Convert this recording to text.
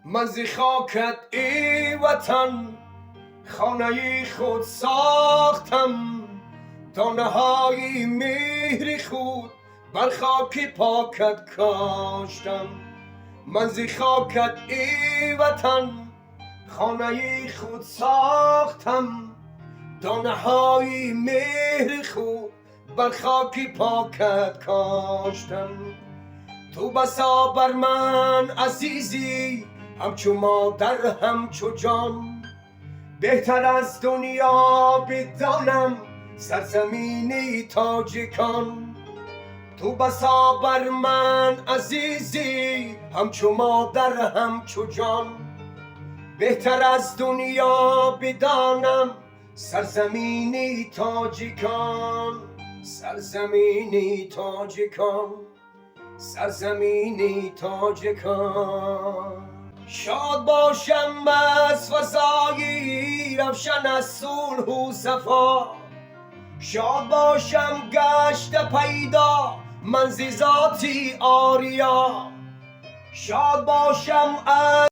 من ز خاکت ای وطن خانه خود ساختم، دانه های مهر خود بر خاک پاکت کاشتم. من ز خاکت ای وطن خانه خود ساختم، دانه های مهر خود بر خاک پاکت کاشتم. تو بسا بر من عزیزی، همچو مادر همچو جان، بهتر از دنیا بدانم سرزمین تاجیکان. تو بسا بر من عزیزی، همچو مادر همچو جان، بهتر از دنیا بدانم سرزمین تاجیکان. سرزمین تاجیکان، سرزمین تاجیکان. شاد باشم از فضای روشن از صلح و صفا، شاد باشم گشت پیدا من ز ذاتی آریا، شاد باشم از